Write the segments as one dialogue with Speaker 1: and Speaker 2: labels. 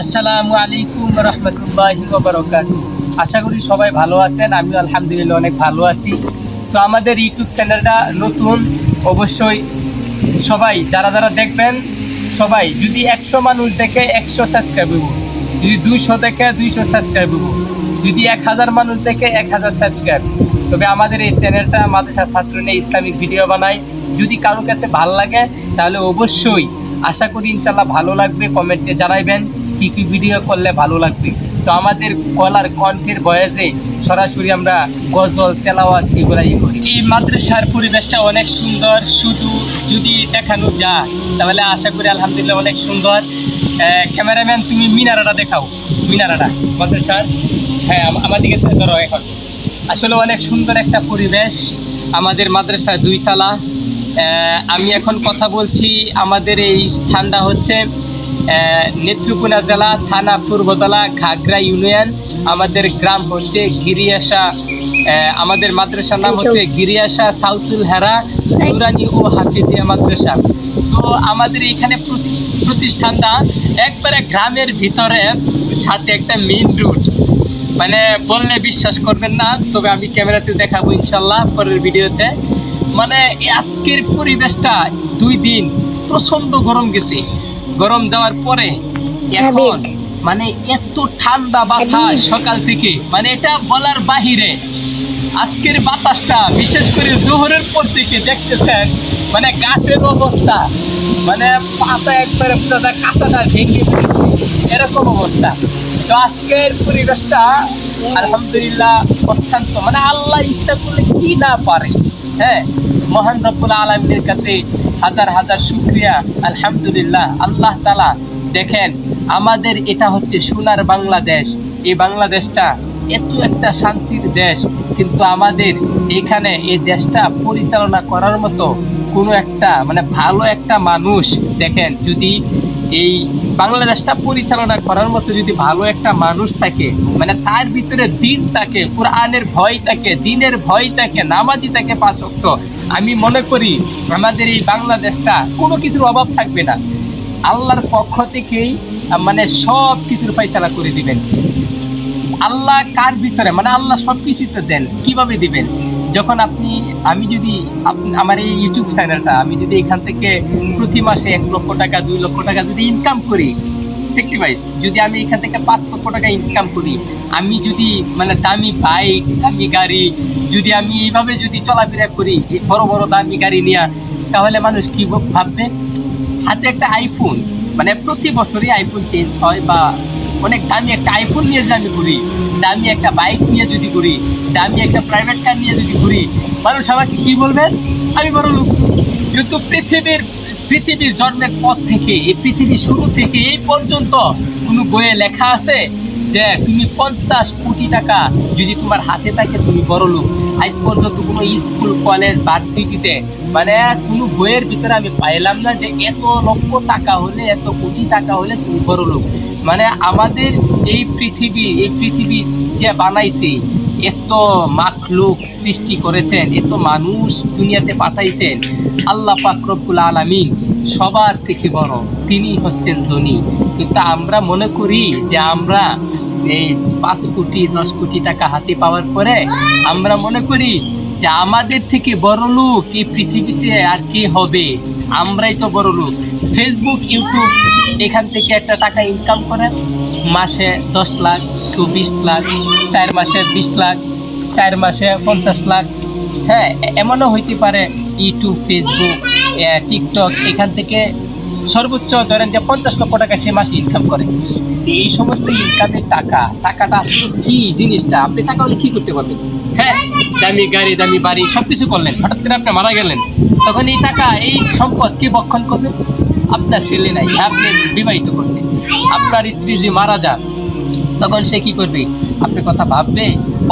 Speaker 1: আসসালামু আলাইকুম রহমতুল্লাহি ওয়া বারাকাতুহু। আশা করি সবাই ভালো আছেন। আমিও আলহামদুলিল্লাহ অনেক ভালো আছি। তো আমাদের ইউটিউব চ্যানেলটা নতুন, অবশ্যই সবাই যারা যারা দেখবেন, সবাই যদি 100 মানুষ দেখে 100 সাবস্ক্রাইব হবো, যদি 200 দেখে 200 সাবস্ক্রাইব হবো, যদি 1000 মানুষ দেখে 1000 সাবস্ক্রাইব। তবে আমাদের এই চ্যানেলটা মাদ্রাসা ছাত্র নিয়ে ইসলামিক ভিডিও বানাই। যদি কারোর কাছে ভালো লাগে তাহলে অবশ্যই আশা করি ইনশাল্লাহ ভালো লাগবে। কমেন্টে জানাইবেন কী কী ভিডিও করলে ভালো লাগবে। তো আমাদের গলার কণ্ঠের বয়সে সরাসরি আমরা গজল তেলাওয়াত এগুলাই করি। এই মাদ্রাসার পরিবেশটা অনেক সুন্দর, শুধু যদি দেখানো যায় তাহলে আশা করি আলহামদুলিল্লাহ অনেক সুন্দর। ক্যামেরাম্যান তুমি মিনারাটা দেখাও, মিনারাটা মাদ্রাসার। হ্যাঁ, আমার দিকে ধরো। এখন আসলে অনেক সুন্দর একটা পরিবেশ। আমাদের মাদ্রাসা 2 তলা। আমি এখন কথা বলছি, আমাদের এই স্থানটা হচ্ছে নেত্রকোনা জেলা, থানা পূর্বতলা, ঘাগড়া ইউনিয়ন। আমাদের গ্রাম হচ্ছে গিরিয়াশা। আমাদের মাদ্রাসার নাম হচ্ছে গিরিয়াশা সাউতুল হেরা নুরানি ও হাফিজিয়া মাদ্রাসা। তো আমাদের এখানে প্রতিষ্ঠানটা একবারে গ্রামের ভিতরে, সাথে একটা মেইন রুট। মানে বললে বিশ্বাস করবেন না, তবে আমি ক্যামেরাতে দেখাবো ইনশাল্লাহ পরের ভিডিওতে। মানে আজকের পরিবেশটা 2 দিন প্রচণ্ড গরম গেছে। গরম যাওয়ার পরে এখন মানে এত ঠান্ডা বাতাস সকাল থেকে, মানে এটা বলার বাহিরে। আজকের বাতাসটা বিশেষ করে জোহরের পর থেকে দেখতেছেন, মানে গাছের অবস্থা, মানে পাতা একবারে কাঁচাটা ভেঙে এরকম অবস্থা। তো আজকের পরিবেশটা আলহামদুলিল্লাহ অত্যন্ত, মানে আল্লাহ ইচ্ছা করলে কি না পারে। হ্যাঁ, মহান রব্বুল আলামিনের কাছে হাজার হাজার শুকরিয়া। আলহামদুলিল্লাহ, আল্লাহ তাআলা দেখেন, আমাদের এটা হচ্ছে সোনার বাংলাদেশ। এই বাংলাদেশটা এত একটা শান্তির দেশ, কিন্তু আমাদের এখানে এই দেশটা পরিচালনা করার মতো কোনো একটা মানে ভালো একটা মানুষ, দেখেন, যদি এই বাংলাদেশটা পরিচালনা করার মতো যদি ভালো একটা মানুষ থাকে, মানে তার ভিতরে দিন থাকে, কোরআনের ভয় থাকে, দিনের ভয় থাকে, নামাজি থাকে 5 ওয়াক্ত, আমি মনে করি আমাদের এই বাংলাদেশটা কোনো কিছুর অভাব থাকবে না। আল্লাহর পক্ষ থেকেই মানে সব কিছুর ফয়সালা করে দিবেন। আল্লাহ কার ভিতরে, মানে আল্লাহ সব কিছুই তো দেন, কিভাবে দিবেন? যখন আমি যদি আমার এই ইউটিউব চ্যানেলটা, আমি যদি এখান থেকে প্রতি মাসে 1 লক্ষ টাকা 2 লক্ষ টাকা যদি ইনকাম করি, স্যাক্রিফাইস, যদি আমি এখান থেকে 5 লক্ষ টাকা ইনকাম করি, আমি যদি মানে দামি বাইক, দামি গাড়ি, যদি আমি এইভাবে যদি চলাফেরা করি, বড় বড় দামি গাড়ি নিয়ে, তাহলে মানুষ কি ভাববে? হাতে একটা আইফোন, মানে প্রতি বছরই আইফোন চেঞ্জ হয়, বা অনেক দামি একটা আইফোন নিয়ে যদি আমি ঘুরি, দামি একটা বাইক নিয়ে যদি ঘুরি, দামি একটা প্রাইভেট কার নিয়ে যদি ঘুরি, মানুষ আমাকে কি বলবে? আমি বড় লোক। কিন্তু পৃথিবীর জন্মের পর থেকে, এই পৃথিবীর শুরু থেকে এই পর্যন্ত কোনো বইয়ে লেখা আছে যে তুমি 50 কোটি টাকা যদি তোমার হাতে থাকে তুমি বড় লোক? আজ পর্যন্ত কোনো স্কুল, কলেজ, ভার্সিটিতে মানে কোনো বইয়ের ভিতরে আমি পাইলাম না যে এত লক্ষ টাকা হলে, এত কোটি টাকা হলে তুমি বড় লোক। মানে আমাদের এই পৃথিবী যে বানাইছে, এত মাখলুক সৃষ্টি করেছেন, এত মানুষ দুনিয়াতে পাঠাইছেন, আল্লাহ পাক রব্বুল আলামিন সবার থেকে বড়, তিনি হচ্ছেন ধনী। কিন্তু আমরা মনে করি যে আমরা এই 5 কোটি 10 কোটি টাকা হাতে পাওয়ার পরে আমরা মনে করি যে আমাদের থেকে বড় লোক এই পৃথিবীতে আর কে হবে, আমরাই তো বড় লোক। ফেসবুক, ইউটিউব, এখান থেকে একটা টাকা ইনকাম করেন, মাসে 10 লাখ, কেউ 20 লাখ, 4 মাসে 20 লাখ, 4 মাসে 50 লাখ। হ্যাঁ, এমনও হইতে পারে ইউটিউব, ফেসবুক, টিকটক, এখান থেকে সর্বোচ্চ ধরেন যে 50 লক্ষ টাকা সে মাসে ইনকাম করে। এই সমস্ত ইনকামের টাকাটা আসলে কি জিনিসটা? আপনি টাকা হলে কী করতে পারবেন? হ্যাঁ, দামি গাড়ি, দামি বাড়ি, সব কিছু করলেন, হঠাৎ করে আপনি মারা গেলেন, তখন এই টাকা, এই সম্পদ কে ভক্ষণ করবে? আপনার ছেলে নাই, আপনি বিবাহিত করছেন, আপনার স্ত্রী যদি মারা যান, তখন সে কি করবে? আপনি কথা ভাববে?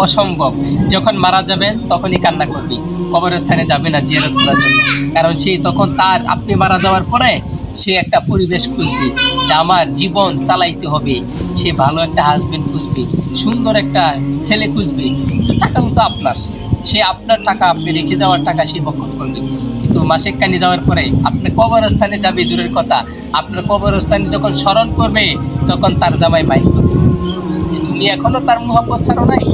Speaker 1: অসম্ভব। যখন মারা যাবেন তখনই কান্না করবে, কবরস্থানে যাবে না জিয়ারত করার জন্য। কারণ সে তখন আপনি মারা যাওয়ার পরে সে একটা পরিবেশ খুঁজবে যে আমার জীবন চালাইতে হবে, সে ভালো একটা হাজবেন্ড খুঁজবে, সুন্দর একটা ছেলে খুঁজবে। তো টাকা তো আপনার, সে আপনার টাকা, আপনি রেখে যাওয়ার টাকা সে ভক্ষণ করবে। কিন্তু মাসিকখানি যাওয়ার পরে আপনার কবরস্থানে যাবে দূরের কথা, আপনার কবরস্থানে যখন স্মরণ করবে তখন তার জামাই মাইক করবে যে তুমি এখনো তার মুহাব্বত ছাড়ো নাই,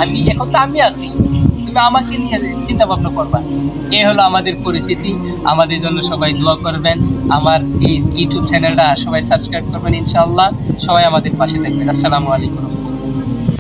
Speaker 1: আমি আছি, তুমি আমাকে নিয়ে চিন্তা ভাবনা করবা। এ হলো আমাদের পরিস্থিতি। আমাদের জন্য সবাই দোয়া করবেন, আমার এই ইউটিউব চ্যানেলটা সবাই সাবস্ক্রাইব করবেন ইনশাআল্লাহ, সবাই আমাদের পাশে থাকবেন। আসসালামু আলাইকুম।